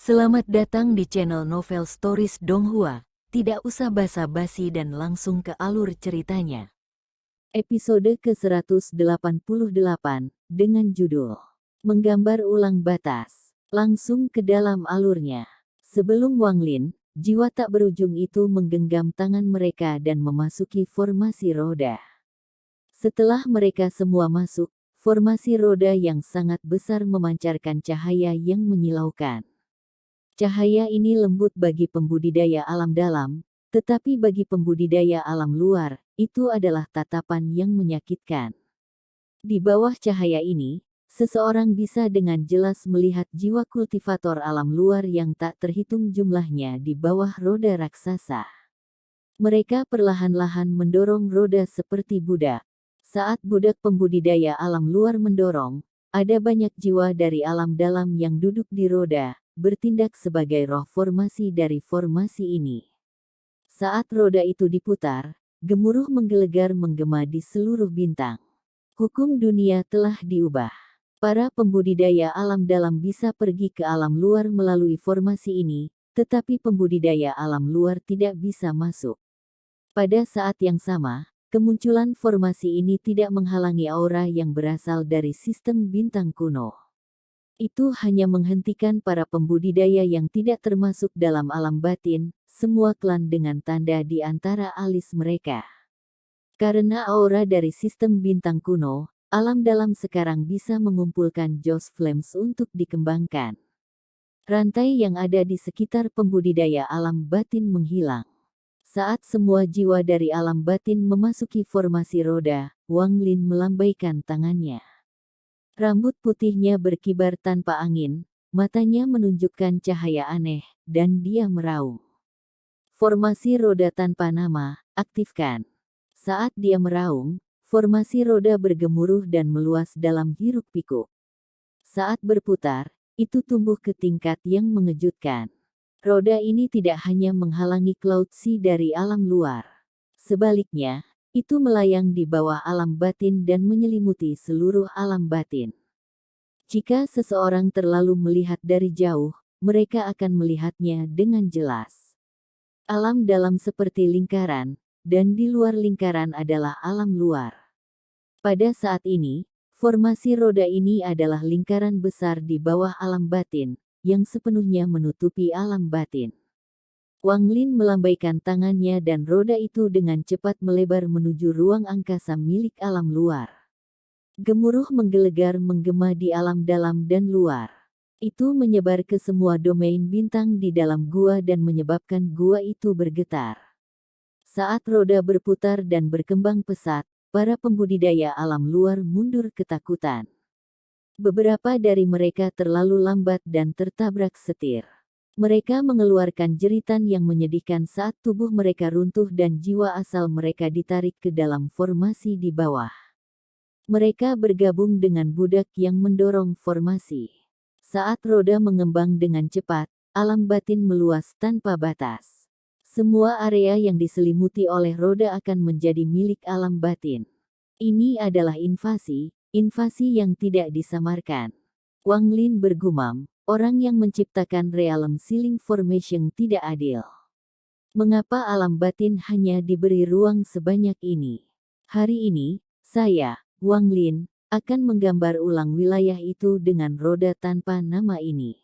Selamat datang di channel Novel Stories Donghua. Tidak usah basa-basi dan langsung ke alur ceritanya. Episode ke-188 dengan judul Menggambar Ulang Batas. Langsung ke dalam alurnya. Sebelum Wang Lin, jiwa tak berujung itu menggenggam tangan mereka dan memasuki formasi roda. Setelah mereka semua masuk, formasi roda yang sangat besar memancarkan cahaya yang menyilaukan. Cahaya ini lembut bagi pembudidaya alam dalam, tetapi bagi pembudidaya alam luar, itu adalah tatapan yang menyakitkan. Di bawah cahaya ini, seseorang bisa dengan jelas melihat jiwa kultivator alam luar yang tak terhitung jumlahnya di bawah roda raksasa. Mereka perlahan-lahan mendorong roda seperti budak. Saat budak pembudidaya alam luar mendorong, ada banyak jiwa dari alam dalam yang duduk di roda, bertindak sebagai roh formasi dari formasi ini. Saat roda itu diputar, gemuruh menggelegar menggema di seluruh bintang. Hukum dunia telah diubah. Para pembudidaya alam dalam bisa pergi ke alam luar melalui formasi ini, tetapi pembudidaya alam luar tidak bisa masuk. Pada saat yang sama, kemunculan formasi ini tidak menghalangi aura yang berasal dari sistem bintang kuno. Itu hanya menghentikan para pembudidaya yang tidak termasuk dalam alam batin, semua klan dengan tanda di antara alis mereka. Karena aura dari sistem bintang kuno, alam dalam sekarang bisa mengumpulkan Joss Flames untuk dikembangkan. Rantai yang ada di sekitar pembudidaya alam batin menghilang. Saat semua jiwa dari alam batin memasuki formasi roda, Wang Lin melambaikan tangannya. Rambut putihnya berkibar tanpa angin, matanya menunjukkan cahaya aneh, dan dia meraung. Formasi roda tanpa nama, aktifkan. Saat dia meraung, formasi roda bergemuruh dan meluas dalam hiruk-pikuk. Saat berputar, itu tumbuh ke tingkat yang mengejutkan. Roda ini tidak hanya menghalangi Cloud Sea dari alam luar. Sebaliknya, itu melayang di bawah alam batin dan menyelimuti seluruh alam batin. Jika seseorang terlalu melihat dari jauh, mereka akan melihatnya dengan jelas. Alam dalam seperti lingkaran, dan di luar lingkaran adalah alam luar. Pada saat ini, formasi roda ini adalah lingkaran besar di bawah alam batin, yang sepenuhnya menutupi alam batin. Wang Lin melambaikan tangannya dan roda itu dengan cepat melebar menuju ruang angkasa milik alam luar. Gemuruh menggelegar menggema di alam dalam dan luar. Itu menyebar ke semua domain bintang di dalam gua dan menyebabkan gua itu bergetar. Saat roda berputar dan berkembang pesat, para pembudidaya alam luar mundur ketakutan. Beberapa dari mereka terlalu lambat dan tertabrak setir. Mereka mengeluarkan jeritan yang menyedihkan saat tubuh mereka runtuh dan jiwa asal mereka ditarik ke dalam formasi di bawah. Mereka bergabung dengan budak yang mendorong formasi. Saat roda mengembang dengan cepat, alam batin meluas tanpa batas. Semua area yang diselimuti oleh roda akan menjadi milik alam batin. Ini adalah invasi yang tidak disamarkan. Wang Lin bergumam, orang yang menciptakan realm ceiling formation tidak adil. Mengapa alam batin hanya diberi ruang sebanyak ini? Hari ini, saya, Wang Lin, akan menggambar ulang wilayah itu dengan roda tanpa nama ini.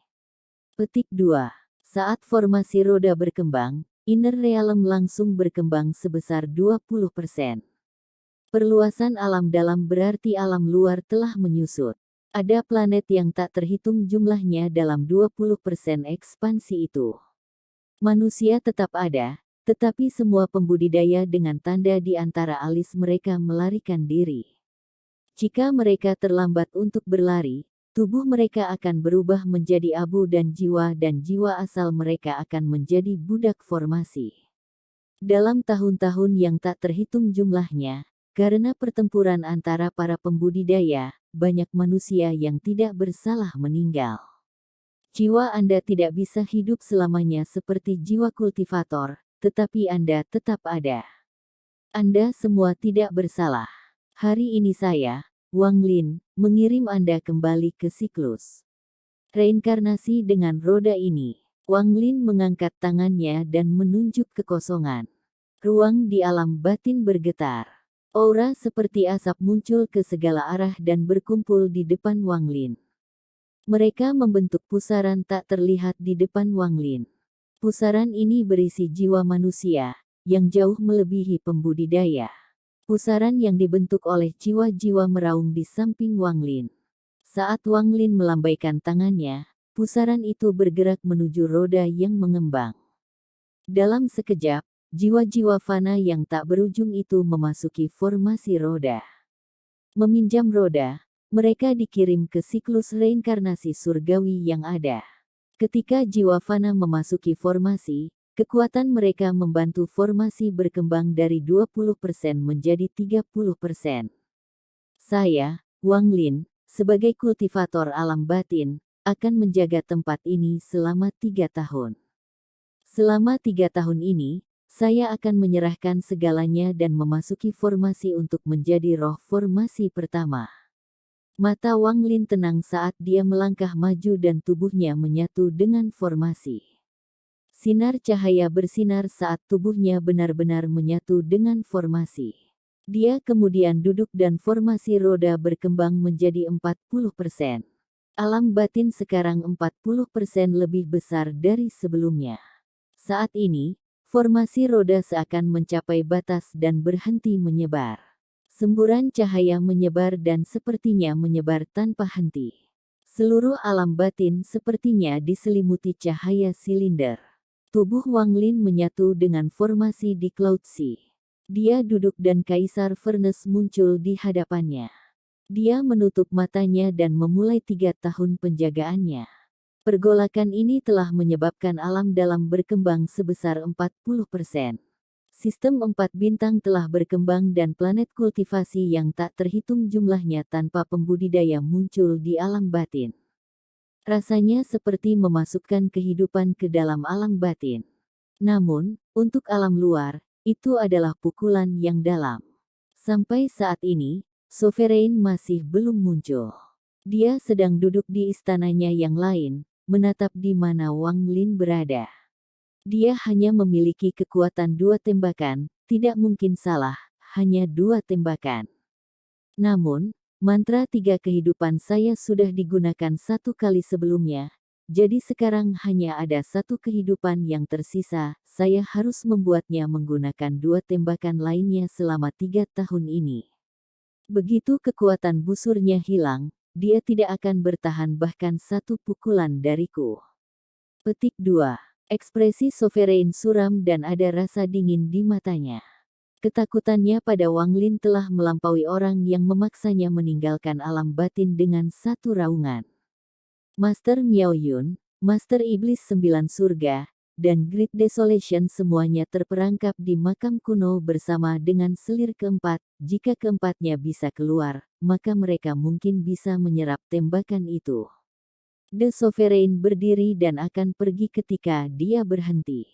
Petik 2. Saat formasi roda berkembang, inner realm langsung berkembang sebesar 20%. Perluasan alam dalam berarti alam luar telah menyusut. Ada planet yang tak terhitung jumlahnya dalam 20% ekspansi itu. Manusia tetap ada, tetapi semua pembudidaya dengan tanda di antara alis mereka melarikan diri. Jika mereka terlambat untuk berlari, tubuh mereka akan berubah menjadi abu dan jiwa asal mereka akan menjadi budak formasi. Dalam tahun-tahun yang tak terhitung jumlahnya, karena pertempuran antara para pembudidaya, banyak manusia yang tidak bersalah meninggal. Jiwa Anda tidak bisa hidup selamanya seperti jiwa kultivator, tetapi Anda tetap ada. Anda semua tidak bersalah. Hari ini saya, Wang Lin, mengirim Anda kembali ke siklus. Reinkarnasi dengan roda ini. Wang Lin mengangkat tangannya dan menunjuk kekosongan. Ruang di alam batin bergetar. Aura seperti asap muncul ke segala arah dan berkumpul di depan Wang Lin. Mereka membentuk pusaran tak terlihat di depan Wang Lin. Pusaran ini berisi jiwa manusia, yang jauh melebihi pembudidaya. Pusaran yang dibentuk oleh jiwa-jiwa meraung di samping Wang Lin. Saat Wang Lin melambaikan tangannya, pusaran itu bergerak menuju roda yang mengembang. Dalam sekejap, jiwa-jiwa fana yang tak berujung itu memasuki formasi roda. Meminjam roda, mereka dikirim ke siklus reinkarnasi surgawi yang ada. Ketika jiwa fana memasuki formasi, kekuatan mereka membantu formasi berkembang dari 20% menjadi 30%. Saya, Wang Lin, sebagai kultivator alam batin, akan menjaga tempat ini selama 3 tahun. Selama 3 tahun ini, saya akan menyerahkan segalanya dan memasuki formasi untuk menjadi roh formasi pertama. Mata Wang Lin tenang saat dia melangkah maju dan tubuhnya menyatu dengan formasi. Sinar cahaya bersinar saat tubuhnya benar-benar menyatu dengan formasi. Dia kemudian duduk dan formasi roda berkembang menjadi 40%. Alam batin sekarang 40% lebih besar dari sebelumnya. Saat ini, formasi roda seakan mencapai batas dan berhenti menyebar. Semburan cahaya menyebar dan sepertinya menyebar tanpa henti. Seluruh alam batin sepertinya diselimuti cahaya silinder. Tubuh Wang Lin menyatu dengan formasi di Cloud Sea. Dia duduk dan Kaisar Furnace muncul di hadapannya. Dia menutup matanya dan memulai 3 tahun penjagaannya. Pergolakan ini telah menyebabkan alam dalam berkembang sebesar 40%. Sistem 4 bintang telah berkembang dan planet kultivasi yang tak terhitung jumlahnya tanpa pembudidaya muncul di alam batin. Rasanya seperti memasukkan kehidupan ke dalam alam batin. Namun, untuk alam luar, itu adalah pukulan yang dalam. Sampai saat ini, Sovereign masih belum muncul. Dia sedang duduk di istananya yang lain, menatap di mana Wang Lin berada. Dia hanya memiliki kekuatan 2 tembakan, tidak mungkin salah, hanya 2 tembakan. Namun, mantra 3 kehidupan saya sudah digunakan 1 kali sebelumnya, jadi sekarang hanya ada 1 kehidupan yang tersisa, saya harus membuatnya menggunakan 2 tembakan lainnya selama 3 tahun ini. Begitu kekuatan busurnya hilang, dia tidak akan bertahan bahkan 1 pukulan dariku. Petik 2. Ekspresi Sovereign suram dan ada rasa dingin di matanya. Ketakutannya pada Wang Lin telah melampaui orang yang memaksanya meninggalkan alam batin dengan 1 raungan. Master Miao Yun, Master Iblis 9 Surga, dan Great Desolation semuanya terperangkap di makam kuno bersama dengan selir keempat. Jika keempatnya bisa keluar, maka mereka mungkin bisa menyerap tembakan itu. The Sovereign berdiri dan akan pergi ketika dia berhenti.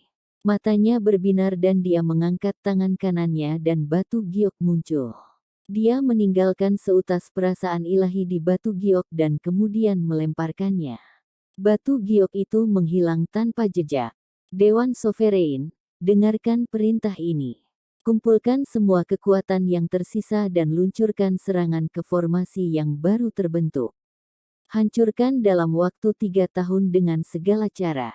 Matanya berbinar dan dia mengangkat tangan kanannya dan batu giok muncul. Dia meninggalkan seutas perasaan ilahi di batu giok dan kemudian melemparkannya. Batu giok itu menghilang tanpa jejak. Dewan Sovereign, dengarkan perintah ini. Kumpulkan semua kekuatan yang tersisa dan luncurkan serangan ke formasi yang baru terbentuk. Hancurkan dalam waktu 3 tahun dengan segala cara.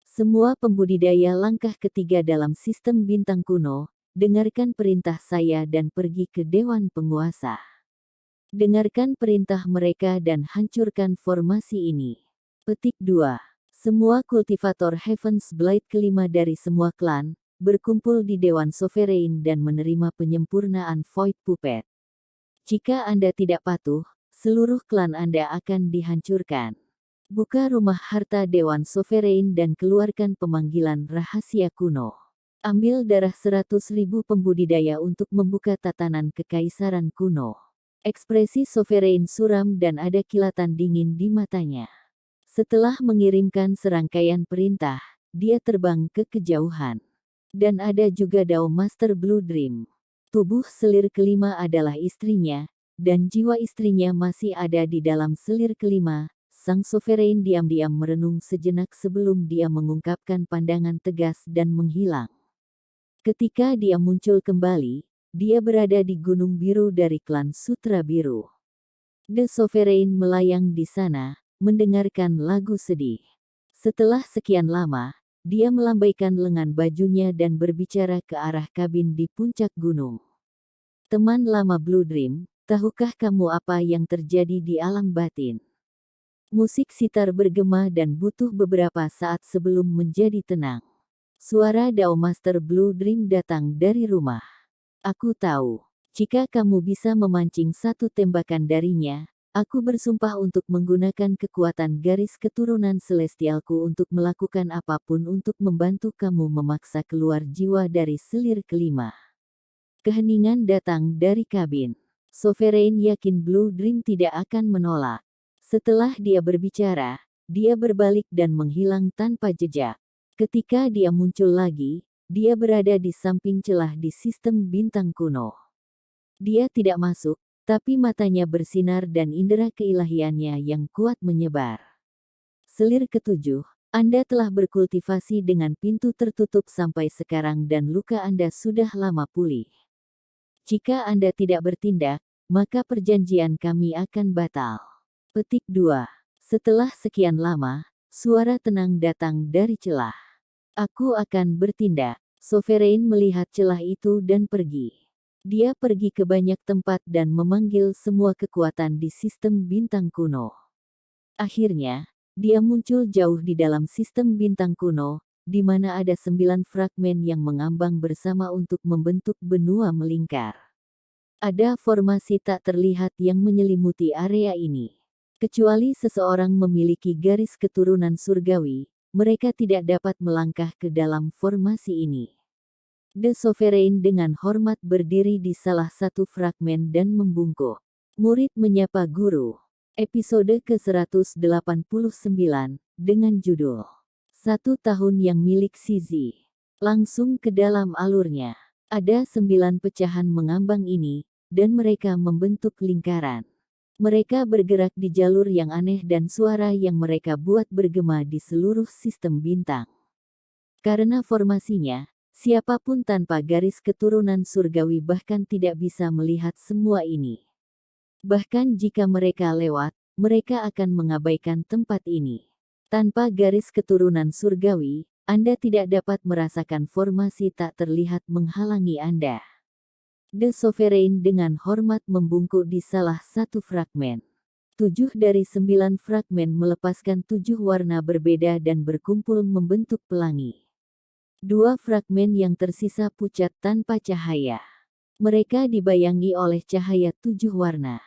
Semua pembudidaya langkah ketiga dalam sistem bintang kuno, dengarkan perintah saya dan pergi ke Dewan Penguasa. Dengarkan perintah mereka dan hancurkan formasi ini. Petik 2. Semua kultivator Heaven's Blade kelima dari semua klan, berkumpul di Dewan Sovereign dan menerima penyempurnaan Void Puppet. Jika Anda tidak patuh, seluruh klan Anda akan dihancurkan. Buka rumah harta Dewan Sovereign dan keluarkan pemanggilan rahasia kuno. Ambil darah 100.000 pembudidaya untuk membuka tatanan kekaisaran kuno. Ekspresi Sovereign suram dan ada kilatan dingin di matanya. Setelah mengirimkan serangkaian perintah, dia terbang ke kejauhan. Dan ada juga Dao Master Blue Dream. Tubuh selir kelima adalah istrinya, dan jiwa istrinya masih ada di dalam selir kelima, Sang Sovereign diam-diam merenung sejenak sebelum dia mengungkapkan pandangan tegas dan menghilang. Ketika dia muncul kembali, dia berada di Gunung Biru dari klan Sutra Biru. The Sovereign melayang di sana, mendengarkan lagu sedih. Setelah sekian lama, dia melambaikan lengan bajunya dan berbicara ke arah kabin di puncak gunung. Teman lama Blue Dream, tahukah kamu apa yang terjadi di alam batin? Musik sitar bergema dan butuh beberapa saat sebelum menjadi tenang. Suara Dao Master Blue Dream datang dari rumah. Aku tahu. Jika kamu bisa memancing satu tembakan darinya, aku bersumpah untuk menggunakan kekuatan garis keturunan celestialku untuk melakukan apapun untuk membantu kamu memaksa keluar jiwa dari selir kelima. Keheningan datang dari kabin. Sovereign yakin Blue Dream tidak akan menolak. Setelah dia berbicara, dia berbalik dan menghilang tanpa jejak. Ketika dia muncul lagi, dia berada di samping celah di sistem bintang kuno. Dia tidak masuk, tapi matanya bersinar dan indera keilahiannya yang kuat menyebar. Selir ketujuh, Anda telah berkultivasi dengan pintu tertutup sampai sekarang dan luka Anda sudah lama pulih. Jika Anda tidak bertindak, maka perjanjian kami akan batal. Petik 2. Setelah sekian lama, suara tenang datang dari celah. Aku akan bertindak. Sovereign melihat celah itu dan pergi. Dia pergi ke banyak tempat dan memanggil semua kekuatan di sistem bintang kuno. Akhirnya, dia muncul jauh di dalam sistem bintang kuno, di mana ada 9 fragmen yang mengambang bersama untuk membentuk benua melingkar. Ada formasi tak terlihat yang menyelimuti area ini. Kecuali seseorang memiliki garis keturunan surgawi, mereka tidak dapat melangkah ke dalam formasi ini. The Sovereign dengan hormat berdiri di salah satu fragmen dan membungkuk. Murid menyapa guru. Episode ke-189, dengan judul 1 tahun yang milik Sizi. Langsung ke dalam alurnya. Ada 9 pecahan mengambang ini, dan mereka membentuk lingkaran. Mereka bergerak di jalur yang aneh dan suara yang mereka buat bergema di seluruh sistem bintang. Karena formasinya, siapapun tanpa garis keturunan surgawi bahkan tidak bisa melihat semua ini. Bahkan jika mereka lewat, mereka akan mengabaikan tempat ini. Tanpa garis keturunan surgawi, Anda tidak dapat merasakan formasi tak terlihat menghalangi Anda. The Sovereign dengan hormat membungkuk di salah satu fragmen. 7 dari 9 fragmen melepaskan 7 warna berbeda dan berkumpul membentuk pelangi. 2 fragmen yang tersisa pucat tanpa cahaya. Mereka dibayangi oleh cahaya 7 warna.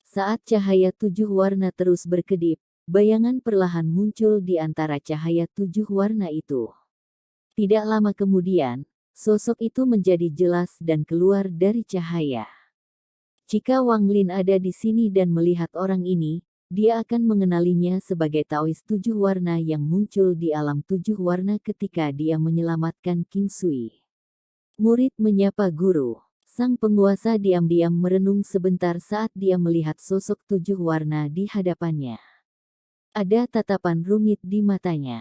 Saat cahaya 7 warna terus berkedip, bayangan perlahan muncul di antara cahaya 7 warna itu. Tidak lama kemudian, sosok itu menjadi jelas dan keluar dari cahaya. Jika Wang Lin ada di sini dan melihat orang ini, dia akan mengenalinya sebagai Taois 7 warna yang muncul di alam 7 warna ketika dia menyelamatkan King Sui. Murid menyapa guru. Sang penguasa diam-diam merenung sebentar saat dia melihat sosok 7 warna di hadapannya. Ada tatapan rumit di matanya.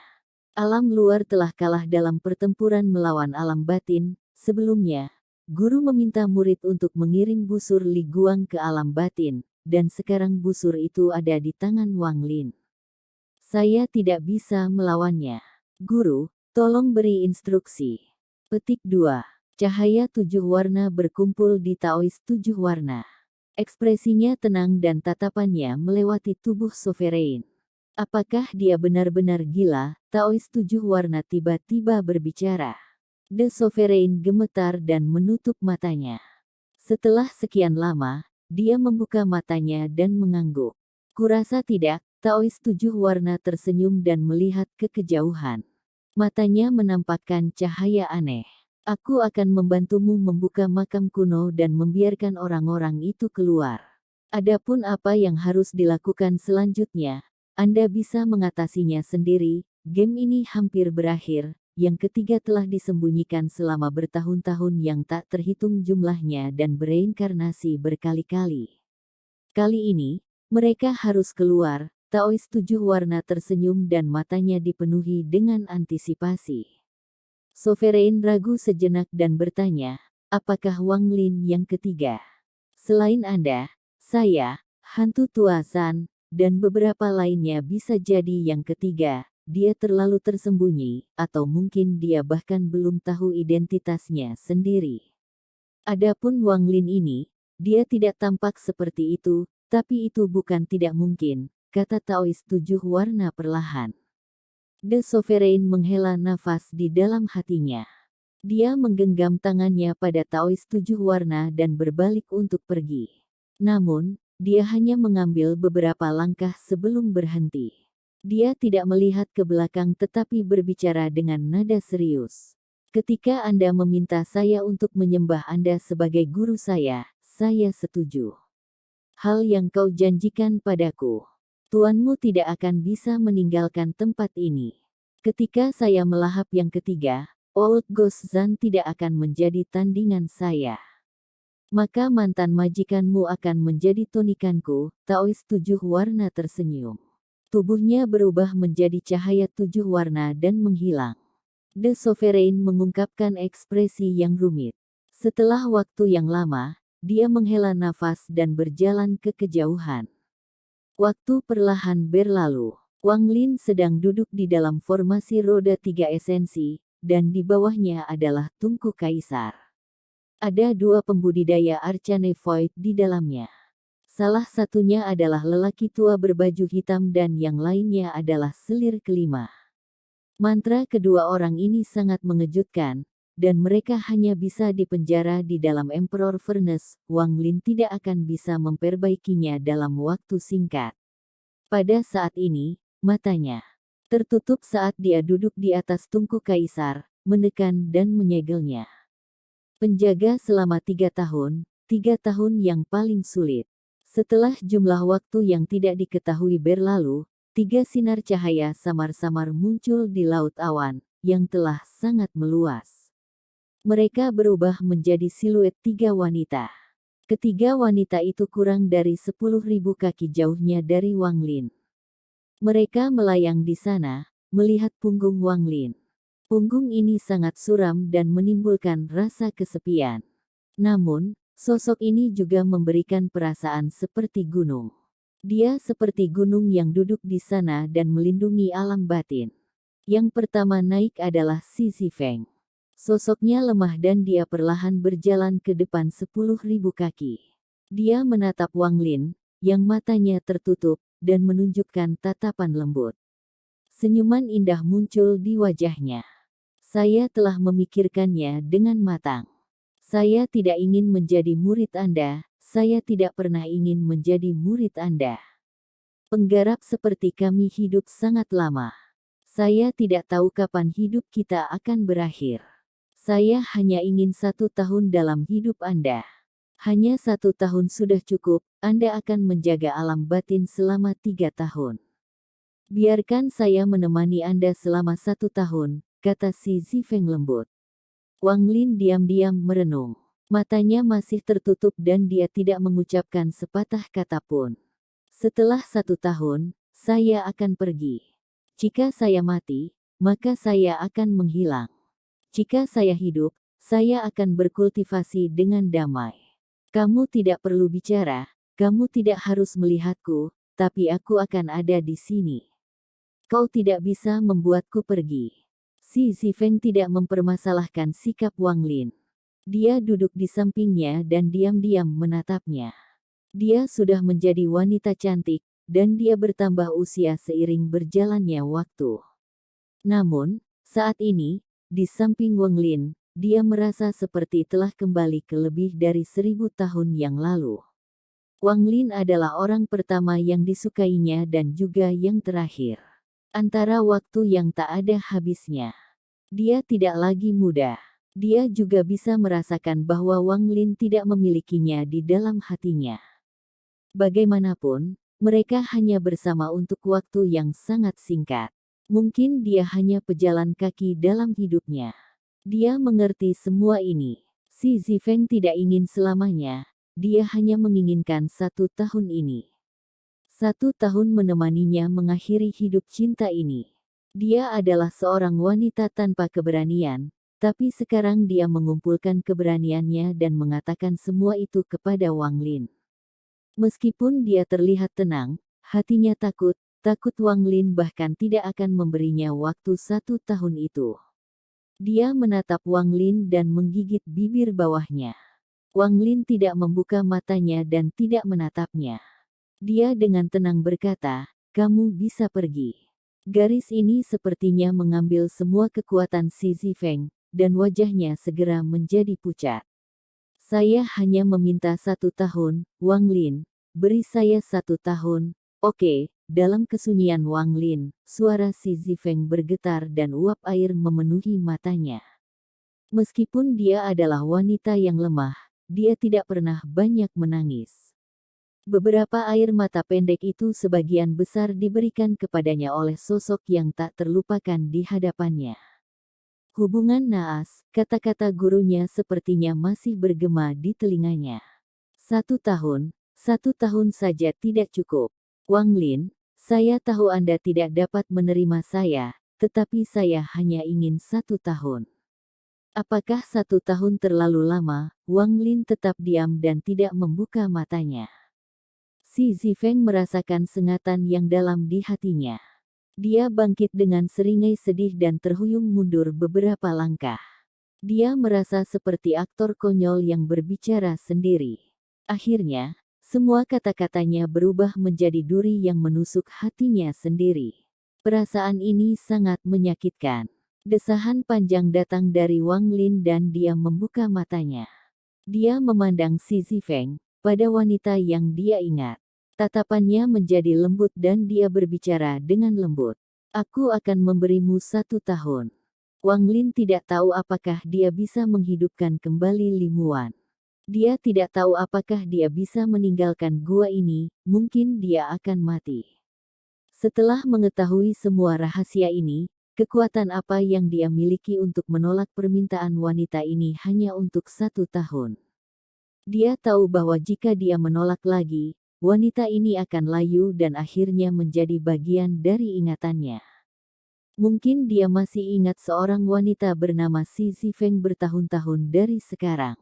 Alam luar telah kalah dalam pertempuran melawan alam batin. Sebelumnya, guru meminta murid untuk mengirim busur Li Guang ke alam batin. Dan sekarang busur itu ada di tangan Wang Lin. Saya tidak bisa melawannya. Guru, tolong beri instruksi. Petik 2. Cahaya 7 warna berkumpul di Taois 7 warna. Ekspresinya tenang dan tatapannya melewati tubuh Sovereign. Apakah dia benar-benar gila? Taois 7 warna tiba-tiba berbicara. The Sovereign gemetar dan menutup matanya. Setelah sekian lama, dia membuka matanya dan mengangguk. Kurasa tidak, Taois 7 warna tersenyum dan melihat ke kejauhan. Matanya menampakkan cahaya aneh. Aku akan membantumu membuka makam kuno dan membiarkan orang-orang itu keluar. Adapun apa yang harus dilakukan selanjutnya, Anda bisa mengatasinya sendiri. Game ini hampir berakhir. Yang ketiga telah disembunyikan selama bertahun-tahun yang tak terhitung jumlahnya dan bereinkarnasi berkali-kali. Kali ini, mereka harus keluar, Taois 7 warna tersenyum dan matanya dipenuhi dengan antisipasi. Sovereign ragu sejenak dan bertanya, apakah Wang Lin yang ketiga? Selain Anda, saya, hantu tua San, dan beberapa lainnya bisa jadi yang ketiga. Dia terlalu tersembunyi, atau mungkin dia bahkan belum tahu identitasnya sendiri. Adapun Wang Lin ini, dia tidak tampak seperti itu, tapi itu bukan tidak mungkin, kata Taois 7 warna perlahan. The Sovereign menghela nafas di dalam hatinya. Dia menggenggam tangannya pada Taois 7 warna dan berbalik untuk pergi. Namun, dia hanya mengambil beberapa langkah sebelum berhenti. Dia tidak melihat ke belakang tetapi berbicara dengan nada serius. Ketika Anda meminta saya untuk menyembah Anda sebagai guru saya setuju. Hal yang kau janjikan padaku, tuanmu tidak akan bisa meninggalkan tempat ini. Ketika saya melahap yang ketiga, Old Ghost Zan tidak akan menjadi tandingan saya. Maka mantan majikanmu akan menjadi tonikanku. Taois 7 warna tersenyum. Tubuhnya berubah menjadi cahaya 7 warna dan menghilang. The Sovereign mengungkapkan ekspresi yang rumit. Setelah waktu yang lama, dia menghela nafas dan berjalan ke kejauhan. Waktu perlahan berlalu. Wang Lin sedang duduk di dalam formasi roda 3 esensi, dan di bawahnya adalah tungku kaisar. Ada 2 pembudidaya Arcane Void di dalamnya. Salah satunya adalah lelaki tua berbaju hitam dan yang lainnya adalah selir kelima. Mantra kedua orang ini sangat mengejutkan, dan mereka hanya bisa dipenjara di dalam Emperor Furnace. Wang Lin tidak akan bisa memperbaikinya dalam waktu singkat. Pada saat ini, matanya tertutup saat dia duduk di atas tungku kaisar, menekan dan menyegelnya. Penjaga selama 3 tahun, 3 tahun yang paling sulit. Setelah jumlah waktu yang tidak diketahui berlalu, 3 sinar cahaya samar-samar muncul di laut awan, yang telah sangat meluas. Mereka berubah menjadi siluet 3 wanita. Ketiga wanita itu kurang dari 10.000 kaki jauhnya dari Wang Lin. Mereka melayang di sana, melihat punggung Wang Lin. Punggung ini sangat suram dan menimbulkan rasa kesepian. Namun, sosok ini juga memberikan perasaan seperti gunung. Dia seperti gunung yang duduk di sana dan melindungi alam batin. Yang pertama naik adalah Si Zifeng. Sosoknya lemah dan dia perlahan berjalan ke depan 10.000 kaki. Dia menatap Wang Lin, yang matanya tertutup, dan menunjukkan tatapan lembut. Senyuman indah muncul di wajahnya. Saya telah memikirkannya dengan matang. Saya tidak ingin menjadi murid Anda, saya tidak pernah ingin menjadi murid Anda. Penggarap seperti kami hidup sangat lama. Saya tidak tahu kapan hidup kita akan berakhir. Saya hanya ingin 1 tahun dalam hidup Anda. Hanya 1 tahun sudah cukup, Anda akan menjaga alam batin selama 3 tahun. Biarkan saya menemani Anda selama 1 tahun, kata Si Zifeng lembut. Wang Lin diam-diam merenung. Matanya masih tertutup dan dia tidak mengucapkan sepatah kata pun. Setelah 1 tahun, saya akan pergi. Jika saya mati, maka saya akan menghilang. Jika saya hidup, saya akan berkultivasi dengan damai. Kamu tidak perlu bicara, kamu tidak harus melihatku, tapi aku akan ada di sini. Kau tidak bisa membuatku pergi. Si Zifeng tidak mempermasalahkan sikap Wang Lin. Dia duduk di sampingnya dan diam-diam menatapnya. Dia sudah menjadi wanita cantik, dan dia bertambah usia seiring berjalannya waktu. Namun, saat ini, di samping Wang Lin, dia merasa seperti telah kembali ke lebih dari 1000 tahun yang lalu. Wang Lin adalah orang pertama yang disukainya dan juga yang terakhir. Antara waktu yang tak ada habisnya. Dia tidak lagi muda. Dia juga bisa merasakan bahwa Wang Lin tidak memilikinya di dalam hatinya. Bagaimanapun, mereka hanya bersama untuk waktu yang sangat singkat. Mungkin dia hanya pejalan kaki dalam hidupnya. Dia mengerti semua ini. Si Zifeng tidak ingin selamanya, dia hanya menginginkan 1 tahun ini. 1 tahun menemaninya mengakhiri hidup cinta ini. Dia adalah seorang wanita tanpa keberanian, tapi sekarang dia mengumpulkan keberaniannya dan mengatakan semua itu kepada Wang Lin. Meskipun dia terlihat tenang, hatinya takut Wang Lin bahkan tidak akan memberinya waktu 1 tahun itu. Dia menatap Wang Lin dan menggigit bibir bawahnya. Wang Lin tidak membuka matanya dan tidak menatapnya. Dia dengan tenang berkata, "Kamu bisa pergi." Garis ini sepertinya mengambil semua kekuatan Xi Zifeng, dan wajahnya segera menjadi pucat. "Saya hanya meminta 1 tahun, Wang Lin. Beri saya 1 tahun, oke?" Dalam kesunyian Wang Lin, suara Xi Zifeng bergetar dan uap air memenuhi matanya. Meskipun dia adalah wanita yang lemah, dia tidak pernah banyak menangis. Beberapa air mata pendek itu sebagian besar diberikan kepadanya oleh sosok yang tak terlupakan di hadapannya. "Hubungan naas," kata-kata gurunya sepertinya masih bergema di telinganya. 1 tahun, 1 tahun saja tidak cukup. "Wang Lin, saya tahu Anda tidak dapat menerima saya, tetapi saya hanya ingin 1 tahun." Apakah 1 tahun terlalu lama? Wang Lin tetap diam dan tidak membuka matanya. Xi Zifeng merasakan sengatan yang dalam di hatinya. Dia bangkit dengan seringai sedih dan terhuyung mundur beberapa langkah. Dia merasa seperti aktor konyol yang berbicara sendiri. Akhirnya, semua kata-katanya berubah menjadi duri yang menusuk hatinya sendiri. Perasaan ini sangat menyakitkan. Desahan panjang datang dari Wang Lin dan dia membuka matanya. Dia memandang Xi Zifeng, pada wanita yang dia ingat. Tatapannya menjadi lembut dan dia berbicara dengan lembut. "Aku akan memberimu 1 tahun." Wang Lin tidak tahu apakah dia bisa menghidupkan kembali Limuan. Dia tidak tahu apakah dia bisa meninggalkan gua ini, mungkin dia akan mati. Setelah mengetahui semua rahasia ini, kekuatan apa yang dia miliki untuk menolak permintaan wanita ini hanya untuk 1 tahun. Dia tahu bahwa jika dia menolak lagi, wanita ini akan layu dan akhirnya menjadi bagian dari ingatannya. Mungkin dia masih ingat seorang wanita bernama Xi Zifeng bertahun-tahun dari sekarang.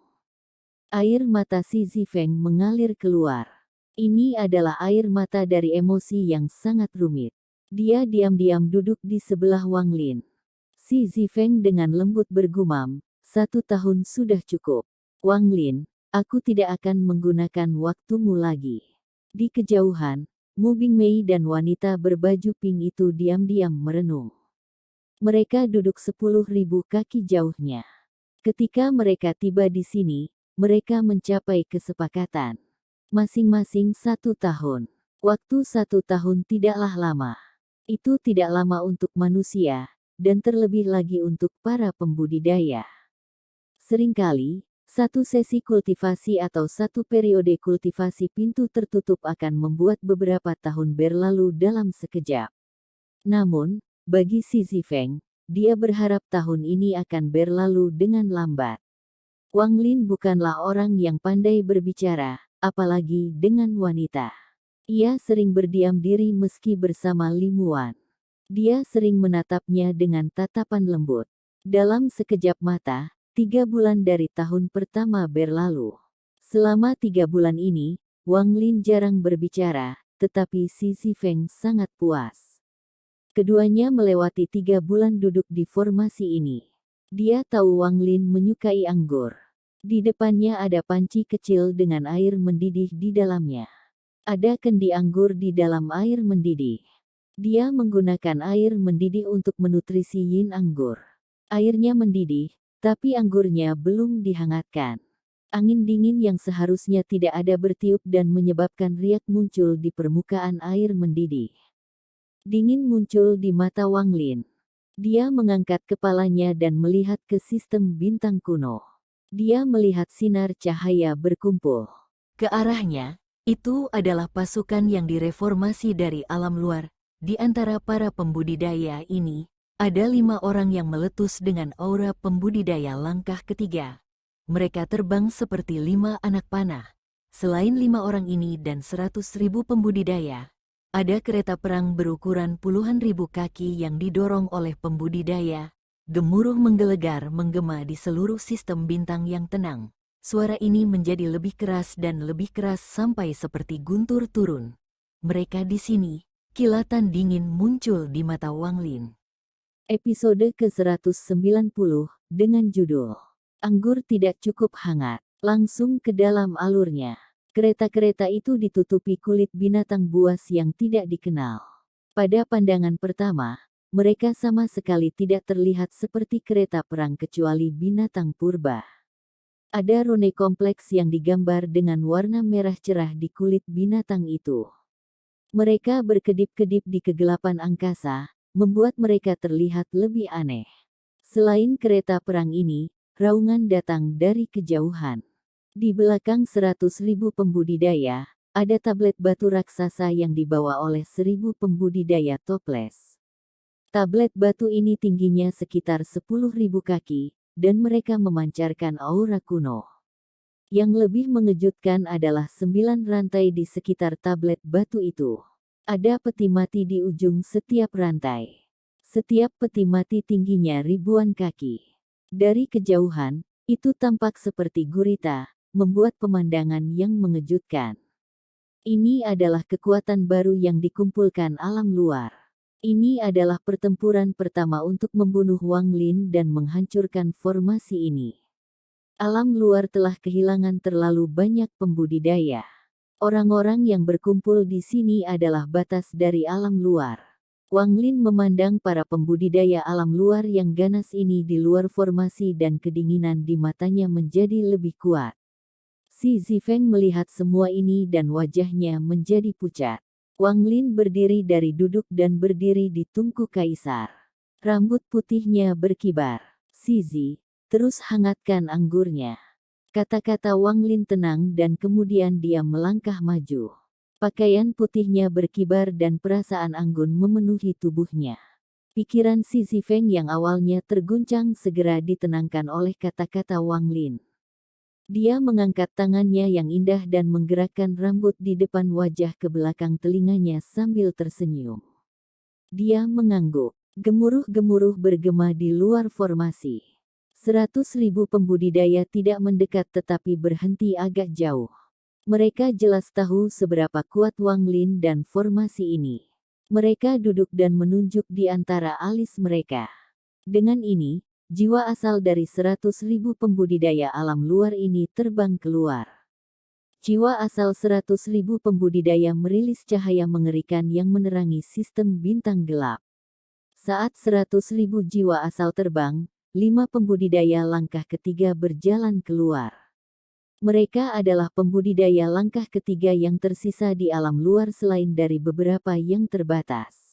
Air mata Xi Zifeng mengalir keluar. Ini adalah air mata dari emosi yang sangat rumit. Dia diam-diam duduk di sebelah Wang Lin. Xi Zifeng dengan lembut bergumam, 1 tahun sudah cukup. "Wang Lin, aku tidak akan menggunakan waktumu lagi." Di kejauhan, Mu Bingmei dan wanita berbaju pink itu diam-diam merenung. Mereka duduk 10.000 kaki jauhnya. Ketika mereka tiba di sini, mereka mencapai kesepakatan. Masing-masing 1 tahun. Waktu 1 tahun tidaklah lama. Itu tidak lama untuk manusia, dan terlebih lagi untuk para pembudidaya. Seringkali, 1 sesi kultivasi atau 1 periode kultivasi pintu tertutup akan membuat beberapa tahun berlalu dalam sekejap. Namun, bagi Xi Zifeng, dia berharap tahun ini akan berlalu dengan lambat. Wang Lin bukanlah orang yang pandai berbicara, apalagi dengan wanita. Ia sering berdiam diri meski bersama Limuan. Dia sering menatapnya dengan tatapan lembut. Dalam sekejap mata, 3 bulan dari tahun pertama berlalu. Selama 3 bulan ini, Wang Lin jarang berbicara, tetapi Xi Zifeng sangat puas. Keduanya melewati 3 bulan duduk di formasi ini. Dia tahu Wang Lin menyukai anggur. Di depannya ada panci kecil dengan air mendidih di dalamnya. Ada kendi anggur di dalam air mendidih. Dia menggunakan air mendidih untuk menutrisi yin anggur. Airnya mendidih, tapi anggurnya belum dihangatkan. Angin dingin yang seharusnya tidak ada bertiup dan menyebabkan riak muncul di permukaan air mendidih. Dingin muncul di mata Wang Lin. Dia mengangkat kepalanya dan melihat ke sistem bintang kuno. Dia melihat sinar cahaya berkumpul ke arahnya. Itu adalah pasukan yang direformasi dari alam luar. Di antara para pembudidaya ini, ada 5 orang yang meletus dengan aura pembudidaya langkah ketiga. Mereka terbang seperti 5 anak panah. Selain 5 orang ini dan 100.000 pembudidaya, Ada kereta perang berukuran puluhan ribu kaki yang didorong oleh pembudidaya. Gemuruh menggelegar menggema di seluruh sistem bintang yang tenang. Suara ini menjadi lebih keras dan lebih keras sampai seperti guntur turun. Mereka di sini. Kilatan dingin muncul di mata Wang Lin. Episode ke-190 dengan judul Anggur Tidak Cukup Hangat. Langsung ke dalam alurnya. Kereta-kereta itu ditutupi kulit binatang buas yang tidak dikenal. Pada pandangan pertama, mereka sama sekali tidak terlihat seperti kereta perang kecuali binatang purba. Ada rune kompleks yang digambar dengan warna merah cerah di kulit binatang itu. Mereka berkedip-kedip di kegelapan angkasa, membuat mereka terlihat lebih aneh. Selain kereta perang ini, raungan datang dari kejauhan. Di belakang 100.000 pembudidaya, ada tablet batu raksasa yang dibawa oleh 1.000 pembudidaya toples. Tablet batu ini tingginya sekitar 10.000 kaki, dan mereka memancarkan aura kuno. Yang lebih mengejutkan adalah 9 rantai di sekitar tablet batu itu. Ada peti mati di ujung setiap rantai. Setiap peti mati tingginya ribuan kaki. Dari kejauhan, itu tampak seperti gurita, membuat pemandangan yang mengejutkan. Ini adalah kekuatan baru yang dikumpulkan alam luar. Ini adalah pertempuran pertama untuk membunuh Wang Lin dan menghancurkan formasi ini. Alam luar telah kehilangan terlalu banyak pembudidaya. Orang-orang yang berkumpul di sini adalah batas dari alam luar. Wang Lin memandang para pembudidaya alam luar yang ganas ini di luar formasi dan kedinginan di matanya menjadi lebih kuat. Si Zifeng melihat semua ini dan wajahnya menjadi pucat. Wang Lin berdiri dari duduk dan berdiri di tungku kaisar. Rambut putihnya berkibar. Si Zi, terus hangatkan anggurnya. Kata-kata Wang Lin tenang dan kemudian dia melangkah maju. Pakaian putihnya berkibar dan perasaan anggun memenuhi tubuhnya. Pikiran si Zifeng yang awalnya terguncang segera ditenangkan oleh kata-kata Wang Lin. Dia mengangkat tangannya yang indah dan menggerakkan rambut di depan wajah ke belakang telinganya sambil tersenyum. Dia mengangguk. Gemuruh-gemuruh bergema di luar formasi. 100.000 pembudidaya tidak mendekat tetapi berhenti agak jauh. Mereka jelas tahu seberapa kuat Wang Lin dan formasi ini. Mereka duduk dan menunjuk di antara alis mereka. Dengan ini, jiwa asal dari 100.000 pembudidaya alam luar ini terbang keluar. Jiwa asal 100.000 pembudidaya merilis cahaya mengerikan yang menerangi sistem bintang gelap. Saat 100.000 jiwa asal terbang, 5 pembudidaya langkah ketiga berjalan keluar. Mereka adalah pembudidaya langkah ketiga yang tersisa di alam luar selain dari beberapa yang terbatas.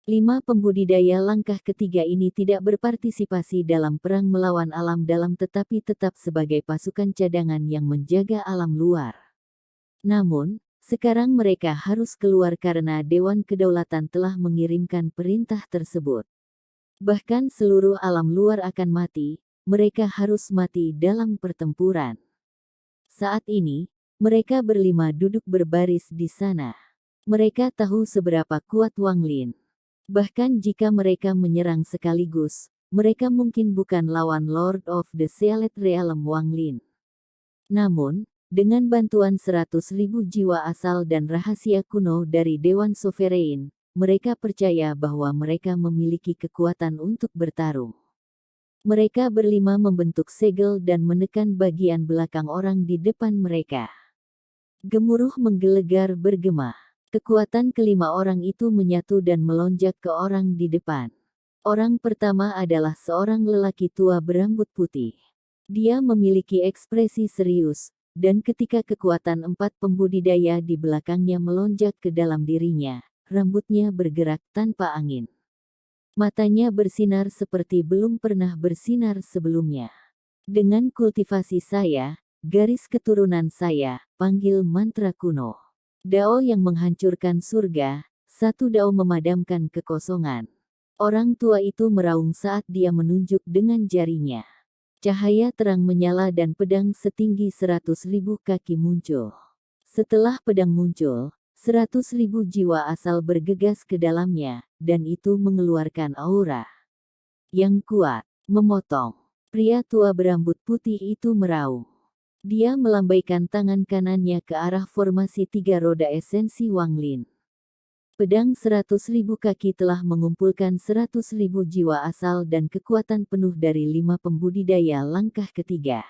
5 pembudidaya langkah ketiga ini tidak berpartisipasi dalam perang melawan alam dalam tetapi tetap sebagai pasukan cadangan yang menjaga alam luar. Namun, sekarang mereka harus keluar karena Dewan Kedaulatan telah mengirimkan perintah tersebut. Bahkan seluruh alam luar akan mati, mereka harus mati dalam pertempuran. Saat ini, mereka berlima duduk berbaris di sana. Mereka tahu seberapa kuat Wang Lin. Bahkan jika mereka menyerang sekaligus, mereka mungkin bukan lawan Lord of the Sealet Realm Wang Lin. Namun, dengan bantuan 100.000 jiwa asal dan rahasia kuno dari Dewan Sovereign, mereka percaya bahwa mereka memiliki kekuatan untuk bertarung. Mereka berlima membentuk segel dan menekan bagian belakang orang di depan mereka. Gemuruh menggelegar bergema. Kekuatan kelima orang itu menyatu dan melonjak ke orang di depan. Orang pertama adalah seorang lelaki tua berambut putih. Dia memiliki ekspresi serius, dan ketika kekuatan 4 pembudidaya di belakangnya melonjak ke dalam dirinya, rambutnya bergerak tanpa angin. Matanya bersinar seperti belum pernah bersinar sebelumnya. Dengan kultivasi saya, garis keturunan saya, panggil mantra kuno. Dao yang menghancurkan surga, satu dao memadamkan kekosongan. Orang tua itu meraung saat dia menunjuk dengan jarinya. Cahaya terang menyala dan pedang setinggi 100.000 kaki muncul. Setelah pedang muncul, 100.000 jiwa asal bergegas ke dalamnya, dan itu mengeluarkan aura yang kuat, memotong. Pria tua berambut putih itu meraung. Dia melambaikan tangan kanannya ke arah formasi 3 roda esensi Wanglin. Pedang 100.000 kaki telah mengumpulkan 100.000 jiwa asal dan kekuatan penuh dari 5 pembudidaya langkah ketiga.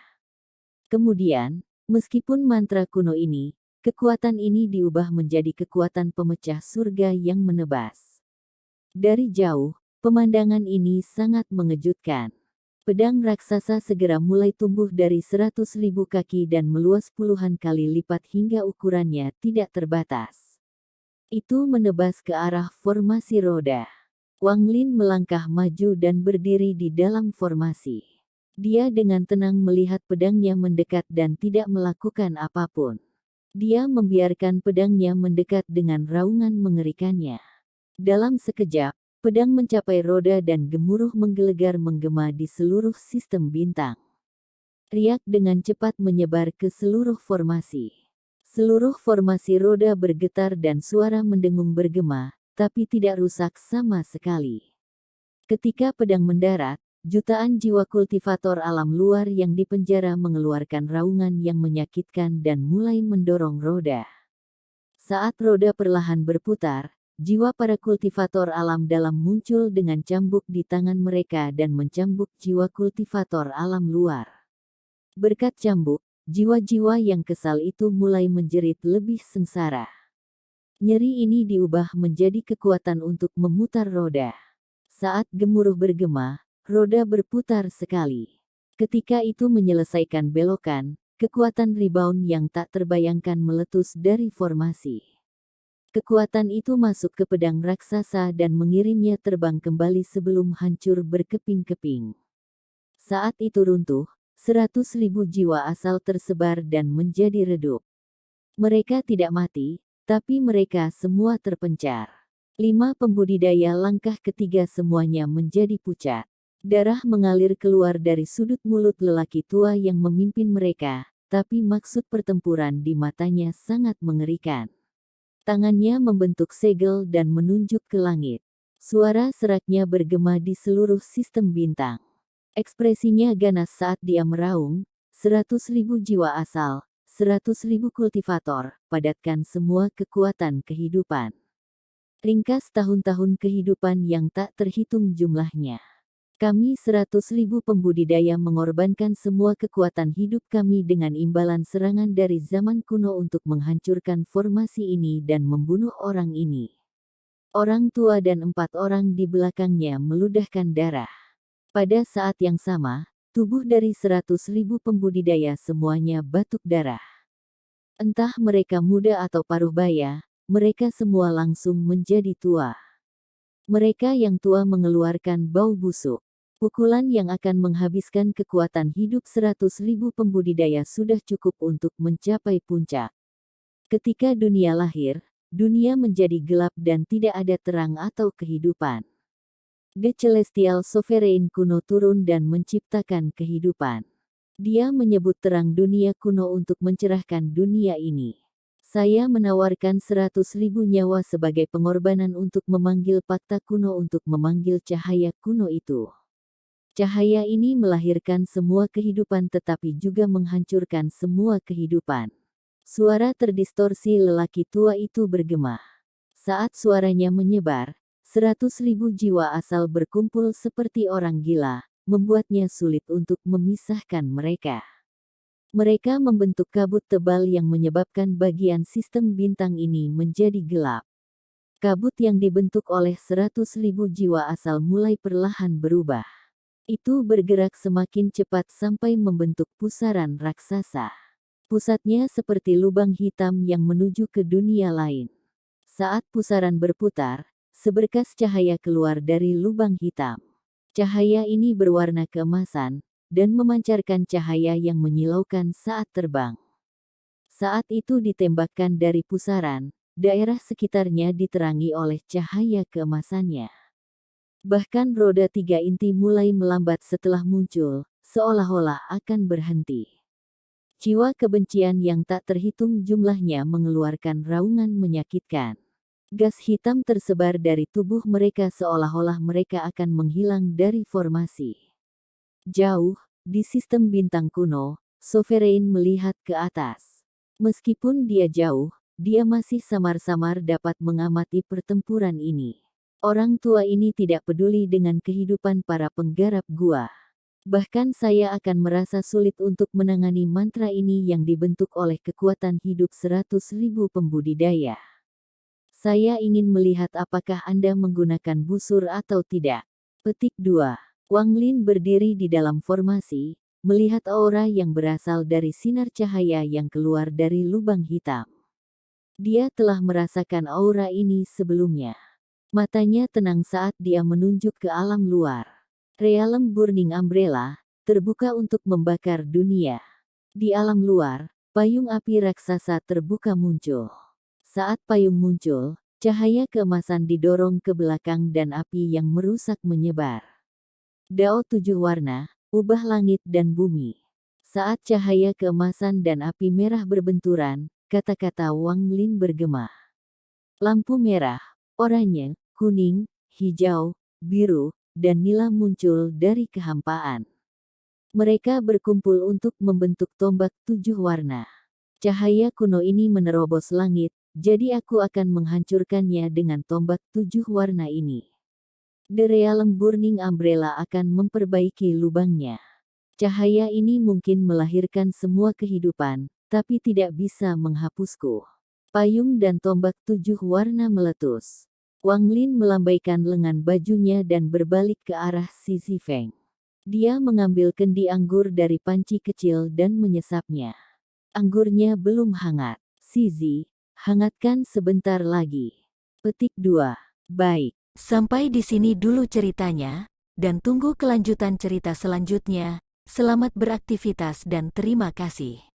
Kemudian, meskipun mantra kuno ini, kekuatan ini diubah menjadi kekuatan pemecah surga yang menebas. Dari jauh, pemandangan ini sangat mengejutkan. Pedang raksasa segera mulai tumbuh dari 100.000 kaki dan meluas puluhan kali lipat hingga ukurannya tidak terbatas. Itu menebas ke arah formasi roda. Wanglin melangkah maju dan berdiri di dalam formasi. Dia dengan tenang melihat pedangnya mendekat dan tidak melakukan apapun. Dia membiarkan pedangnya mendekat dengan raungan mengerikannya. Dalam sekejap, pedang mencapai roda dan gemuruh menggelegar menggema di seluruh sistem bintang. Riak dengan cepat menyebar ke seluruh formasi. Seluruh formasi roda bergetar dan suara mendengung bergema, tapi tidak rusak sama sekali. Ketika pedang mendarat, jutaan jiwa kultivator alam luar yang dipenjara mengeluarkan raungan yang menyakitkan dan mulai mendorong roda. Saat roda perlahan berputar, jiwa para kultivator alam dalam muncul dengan cambuk di tangan mereka dan mencambuk jiwa kultivator alam luar. Berkat cambuk, jiwa-jiwa yang kesal itu mulai menjerit lebih sengsara. Nyeri ini diubah menjadi kekuatan untuk memutar roda. Saat gemuruh bergema, roda berputar sekali. Ketika itu menyelesaikan belokan, kekuatan rebound yang tak terbayangkan meletus dari formasi. Kekuatan itu masuk ke pedang raksasa dan mengirimnya terbang kembali sebelum hancur berkeping-keping. Saat itu runtuh, 100.000 jiwa asal tersebar dan menjadi redup. Mereka tidak mati, tapi mereka semua terpencar. 5 pembudidaya langkah ketiga semuanya menjadi pucat. Darah mengalir keluar dari sudut mulut lelaki tua yang memimpin mereka, tapi maksud pertempuran di matanya sangat mengerikan. Tangannya membentuk segel dan menunjuk ke langit. Suara seraknya bergema di seluruh sistem bintang. Ekspresinya ganas saat dia meraung, 100.000 jiwa asal, 100.000 kultivator, padatkan semua kekuatan kehidupan. Ringkas tahun-tahun kehidupan yang tak terhitung jumlahnya. Kami 100.000 pembudidaya mengorbankan semua kekuatan hidup kami dengan imbalan serangan dari zaman kuno untuk menghancurkan formasi ini dan membunuh orang ini. Orang tua dan 4 orang di belakangnya meludahkan darah. Pada saat yang sama, tubuh dari 100.000 pembudidaya semuanya batuk darah. Entah mereka muda atau paruh baya, mereka semua langsung menjadi tua. Mereka yang tua mengeluarkan bau busuk. Pukulan yang akan menghabiskan kekuatan hidup 100.000 pembudidaya sudah cukup untuk mencapai puncak. Ketika dunia lahir, dunia menjadi gelap dan tidak ada terang atau kehidupan. The Celestial Sovereign kuno turun dan menciptakan kehidupan. Dia menyebut terang dunia kuno untuk mencerahkan dunia ini. Saya menawarkan 100.000 nyawa sebagai pengorbanan untuk memanggil fakta kuno untuk memanggil cahaya kuno itu. Cahaya ini melahirkan semua kehidupan tetapi juga menghancurkan semua kehidupan. Suara terdistorsi lelaki tua itu bergema. Saat suaranya menyebar, 100.000 jiwa asal berkumpul seperti orang gila, membuatnya sulit untuk memisahkan mereka. Mereka membentuk kabut tebal yang menyebabkan bagian sistem bintang ini menjadi gelap. Kabut yang dibentuk oleh 100.000 jiwa asal mulai perlahan berubah. Itu bergerak semakin cepat sampai membentuk pusaran raksasa. Pusatnya seperti lubang hitam yang menuju ke dunia lain. Saat pusaran berputar, seberkas cahaya keluar dari lubang hitam. Cahaya ini berwarna keemasan, dan memancarkan cahaya yang menyilaukan saat terbang. Saat itu ditembakkan dari pusaran, daerah sekitarnya diterangi oleh cahaya keemasannya. Bahkan roda 3 inti mulai melambat setelah muncul, seolah-olah akan berhenti. Jiwa kebencian yang tak terhitung jumlahnya mengeluarkan raungan menyakitkan. Gas hitam tersebar dari tubuh mereka seolah-olah mereka akan menghilang dari formasi. Jauh, di sistem bintang kuno, Sovereign melihat ke atas. Meskipun dia jauh, dia masih samar-samar dapat mengamati pertempuran ini. Orang tua ini tidak peduli dengan kehidupan para penggarap gua. Bahkan saya akan merasa sulit untuk menangani mantra ini yang dibentuk oleh kekuatan hidup 100.000 pembudidaya. Saya ingin melihat apakah Anda menggunakan busur atau tidak. Petik 2. Wang Lin berdiri di dalam formasi, melihat aura yang berasal dari sinar cahaya yang keluar dari lubang hitam. Dia telah merasakan aura ini sebelumnya. Matanya tenang saat dia menunjuk ke alam luar. Realm Burning Umbrella, terbuka untuk membakar dunia. Di alam luar, payung api raksasa terbuka muncul. Saat payung muncul, cahaya keemasan didorong ke belakang dan api yang merusak menyebar. Dao 7 warna, ubah langit dan bumi. Saat cahaya keemasan dan api merah berbenturan, kata-kata Wang Lin bergema. Lampu merah, oranye, kuning, hijau, biru, dan nila muncul dari kehampaan. Mereka berkumpul untuk membentuk tombak 7 warna. Cahaya kuno ini menerobos langit, jadi aku akan menghancurkannya dengan tombak 7 warna ini. The Realm Burning Umbrella akan memperbaiki lubangnya. Cahaya ini mungkin melahirkan semua kehidupan, tapi tidak bisa menghapusku. Payung dan tombak 7 warna meletus. Wang Lin melambaikan lengan bajunya dan berbalik ke arah Si Zifeng. Dia mengambil kendi anggur dari panci kecil dan menyesapnya. Anggurnya belum hangat. Si, hangatkan sebentar lagi. Petik 2. Baik. Sampai di sini dulu ceritanya, dan tunggu kelanjutan cerita selanjutnya. Selamat beraktivitas dan terima kasih.